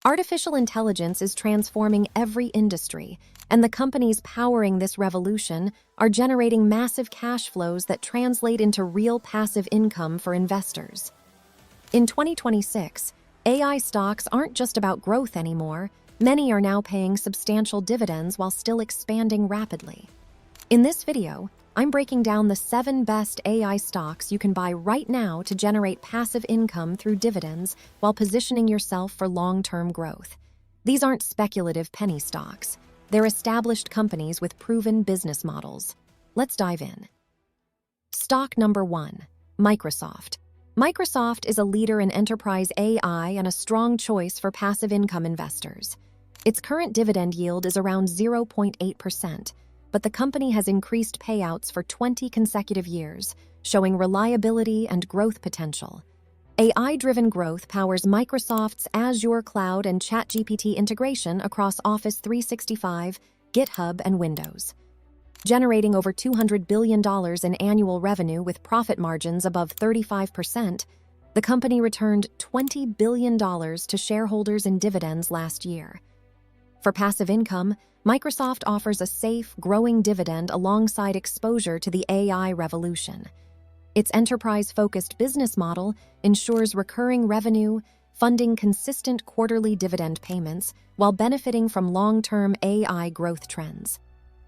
Artificial intelligence is transforming every industry, and the companies powering this revolution are generating massive cash flows that translate into real passive income for investors. In 2026, AI stocks aren't just about growth anymore. Many are now paying substantial dividends while still expanding rapidly. In this video, I'm breaking down the 7 best AI stocks you can buy right now to generate passive income through dividends while positioning yourself for long-term growth. These aren't speculative penny stocks. They're established companies with proven business models. Let's dive in. Stock number 1, Microsoft. Microsoft is a leader in enterprise AI and a strong choice for passive income investors. Its current dividend yield is around 0.8%. But the company has increased payouts for 20 consecutive years, showing reliability and growth potential. AI-driven growth powers Microsoft's Azure Cloud and ChatGPT integration across Office 365, GitHub, and Windows. Generating over $200 billion in annual revenue with profit margins above 35%, the company returned $20 billion to shareholders in dividends last year. For passive income, Microsoft offers a safe, growing dividend alongside exposure to the AI revolution. Its enterprise-focused business model ensures recurring revenue, funding consistent quarterly dividend payments while benefiting from long-term AI growth trends.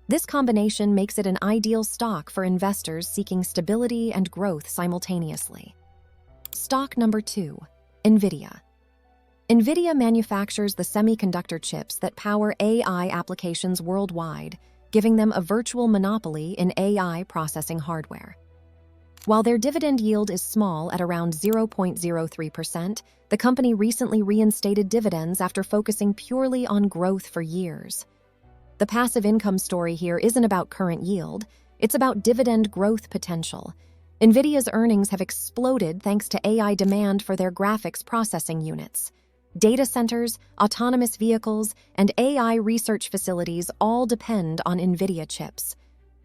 This combination makes it an ideal stock for investors seeking stability and growth simultaneously. Stock number 2, Nvidia. Nvidia manufactures the semiconductor chips that power AI applications worldwide, giving them a virtual monopoly in AI processing hardware. While their dividend yield is small at around 0.03%, the company recently reinstated dividends after focusing purely on growth for years. The passive income story here isn't about current yield, it's about dividend growth potential. Nvidia's earnings have exploded thanks to AI demand for their graphics processing units. Data centers, autonomous vehicles, and AI research facilities all depend on Nvidia chips.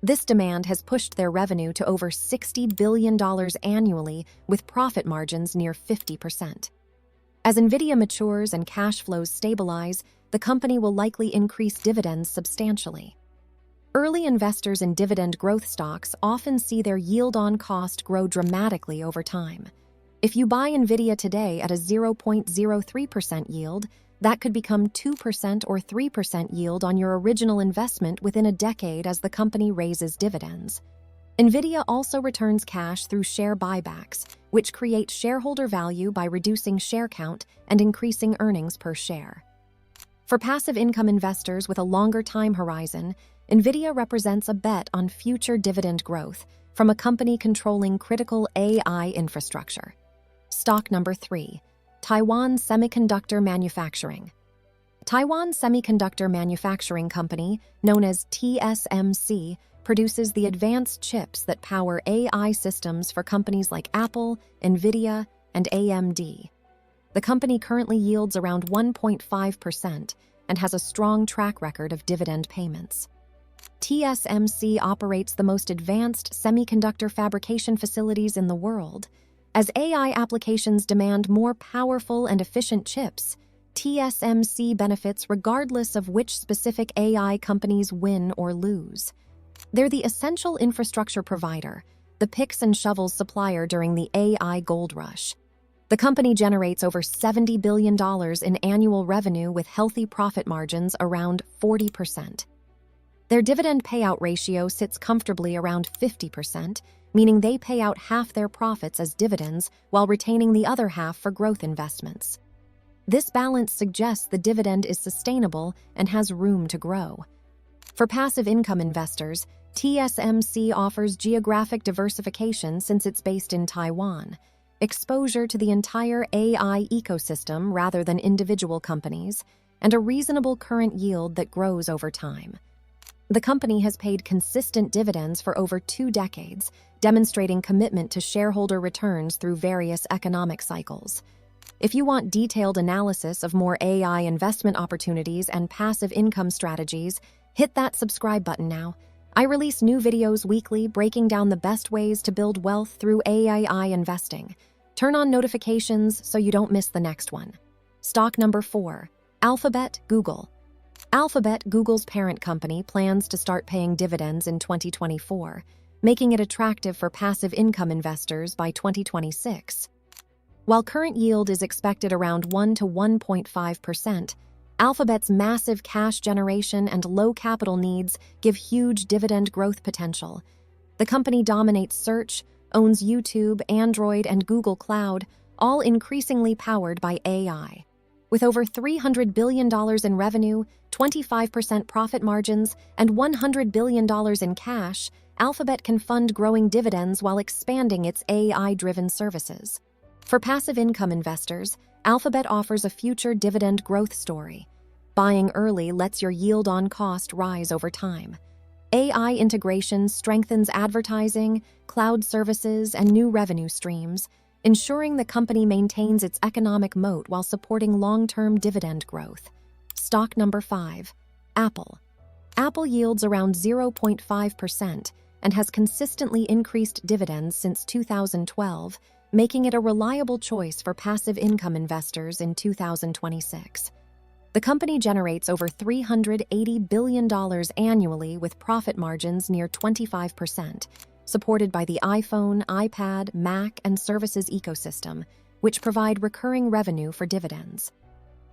This demand has pushed their revenue to over $60 billion annually, with profit margins near 50%. As Nvidia matures and cash flows stabilize, the company will likely increase dividends substantially. Early investors in dividend growth stocks often see their yield on cost grow dramatically over time. If you buy Nvidia today at a 0.03% yield, that could become 2% or 3% yield on your original investment within a decade as the company raises dividends. Nvidia also returns cash through share buybacks, which create shareholder value by reducing share count and increasing earnings per share. For passive income investors with a longer time horizon, Nvidia represents a bet on future dividend growth from a company controlling critical AI infrastructure. Stock number 3, Taiwan Semiconductor Manufacturing. Taiwan Semiconductor Manufacturing Company, known as TSMC, produces the advanced chips that power AI systems for companies like Apple, Nvidia, and AMD. The company currently yields around 1.5% and has a strong track record of dividend payments. TSMC operates the most advanced semiconductor fabrication facilities in the world. As AI applications demand more powerful and efficient chips, TSMC benefits regardless of which specific AI companies win or lose. They're the essential infrastructure provider, the picks and shovels supplier during the AI gold rush. The company generates over $70 billion in annual revenue with healthy profit margins around 40%. Their dividend payout ratio sits comfortably around 50%, meaning they pay out half their profits as dividends while retaining the other half for growth investments. This balance suggests the dividend is sustainable and has room to grow. For passive income investors, TSMC offers geographic diversification since it's based in Taiwan, exposure to the entire AI ecosystem rather than individual companies, and a reasonable current yield that grows over time. The company has paid consistent dividends for over 2 decades, demonstrating commitment to shareholder returns through various economic cycles. If you want detailed analysis of more AI investment opportunities and passive income strategies, hit that subscribe button now. I release new videos weekly breaking down the best ways to build wealth through AI investing. Turn on notifications so you don't miss the next one. Stock number 4, Alphabet, Google. Alphabet, Google's parent company, plans to start paying dividends in 2024, making it attractive for passive income investors by 2026. While current yield is expected around 1 to 1.5%, Alphabet's massive cash generation and low capital needs give huge dividend growth potential. The company dominates search, owns YouTube, Android, and Google Cloud, all increasingly powered by AI. With over $300 billion in revenue, 25% profit margins, and $100 billion in cash, Alphabet can fund growing dividends while expanding its AI-driven services. For passive income investors, Alphabet offers a future dividend growth story. Buying early lets your yield on cost rise over time. AI integration strengthens advertising, cloud services, and new revenue streams, ensuring the company maintains its economic moat while supporting long-term dividend growth. Stock number 5, Apple. Apple yields around 0.5% and has consistently increased dividends since 2012, making it a reliable choice for passive income investors in 2026. The company generates over $380 billion annually with profit margins near 25%, supported by the iPhone, iPad, Mac, and services ecosystem, which provide recurring revenue for dividends.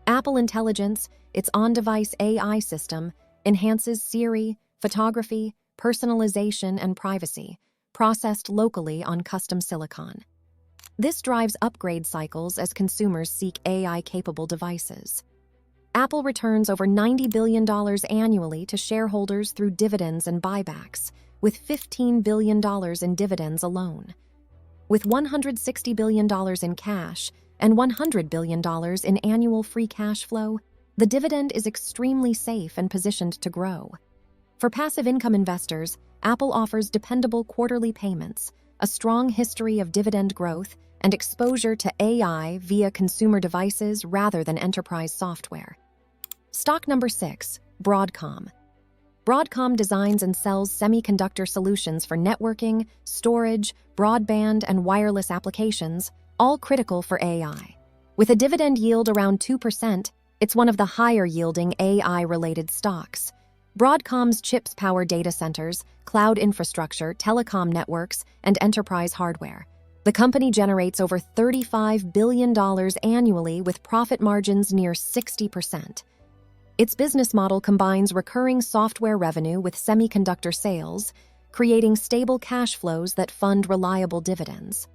Apple Intelligence, its on-device AI system, enhances Siri, photography, personalization, and privacy, processed locally on custom silicon. This drives upgrade cycles as consumers seek AI-capable devices. Apple returns over $90 billion annually to shareholders through dividends and buybacks, with $15 billion in dividends alone. With $160 billion in cash and $100 billion in annual free cash flow, the dividend is extremely safe and positioned to grow. For passive income investors, Apple offers dependable quarterly payments, a strong history of dividend growth, and exposure to AI via consumer devices rather than enterprise software. Stock number 6, Broadcom. Broadcom designs and sells semiconductor solutions for networking, storage, broadband, and wireless applications, all critical for AI. With a dividend yield around 2%, it's one of the higher-yielding AI-related stocks. Broadcom's chips power data centers, cloud infrastructure, telecom networks, and enterprise hardware. The company generates over $35 billion annually with profit margins near 60%. Its business model combines recurring software revenue with semiconductor sales, creating stable cash flows that fund reliable dividends.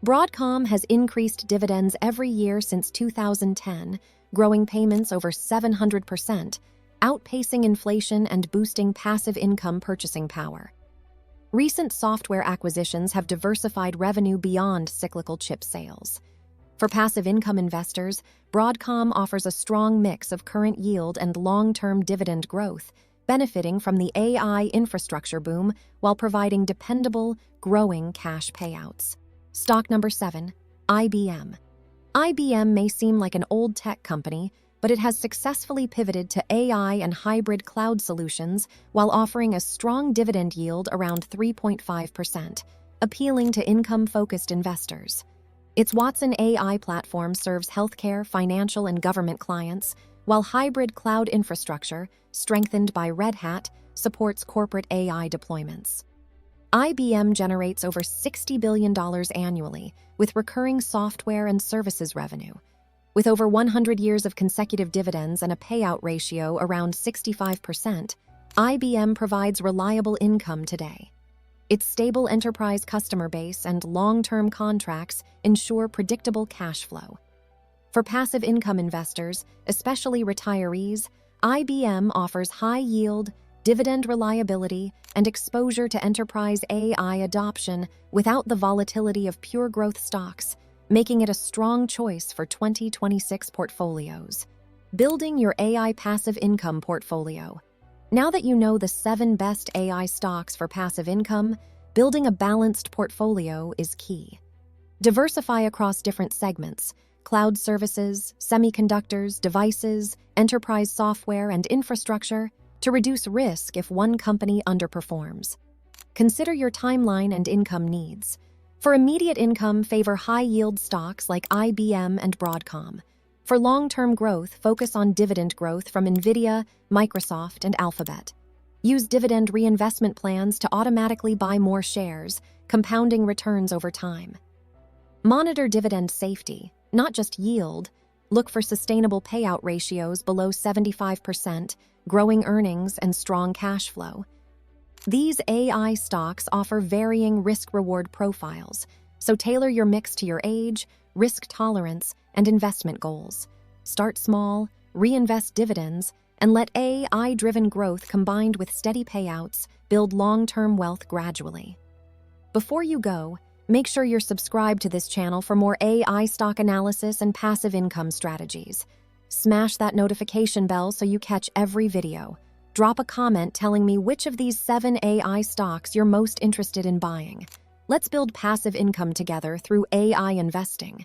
Broadcom has increased dividends every year since 2010, growing payments over 700%, outpacing inflation and boosting passive income purchasing power. Recent software acquisitions have diversified revenue beyond cyclical chip sales. For passive income investors, Broadcom offers a strong mix of current yield and long-term dividend growth, benefiting from the AI infrastructure boom while providing dependable, growing cash payouts. Stock number 7, IBM. IBM may seem like an old tech company, but it has successfully pivoted to AI and hybrid cloud solutions while offering a strong dividend yield around 3.5%, appealing to income-focused investors. Its Watson AI platform serves healthcare, financial, and government clients, while hybrid cloud infrastructure, strengthened by Red Hat, supports corporate AI deployments. IBM generates over $60 billion annually, with recurring software and services revenue. With over 100 years of consecutive dividends and a payout ratio around 65%, IBM provides reliable income today. Its stable enterprise customer base and long-term contracts ensure predictable cash flow. For passive income investors, especially retirees, IBM offers high yield, dividend reliability, and exposure to enterprise AI adoption without the volatility of pure growth stocks, making it a strong choice for 2026 portfolios. Building your AI passive income portfolio. Now that you know the 7 best AI stocks for passive income, building a balanced portfolio is key. Diversify across different segments: cloud services, semiconductors, devices, enterprise software, and infrastructure to reduce risk if one company underperforms. Consider your timeline and income needs. For immediate income, favor high-yield stocks like IBM and Broadcom. For long-term growth, focus on dividend growth from Nvidia, Microsoft, and Alphabet. Use dividend reinvestment plans to automatically buy more shares, compounding returns over time. Monitor dividend safety, not just yield. Look for sustainable payout ratios below 75%, growing earnings, and strong cash flow. These AI stocks offer varying risk-reward profiles, so tailor your mix to your age, risk tolerance, and investment goals. Start small, reinvest dividends, and let AI-driven growth combined with steady payouts build long-term wealth gradually. Before you go, make sure you're subscribed to this channel for more AI stock analysis and passive income strategies. Smash that notification bell so you catch every video. Drop a comment telling me which of these 7 AI stocks you're most interested in buying. Let's build passive income together through AI investing.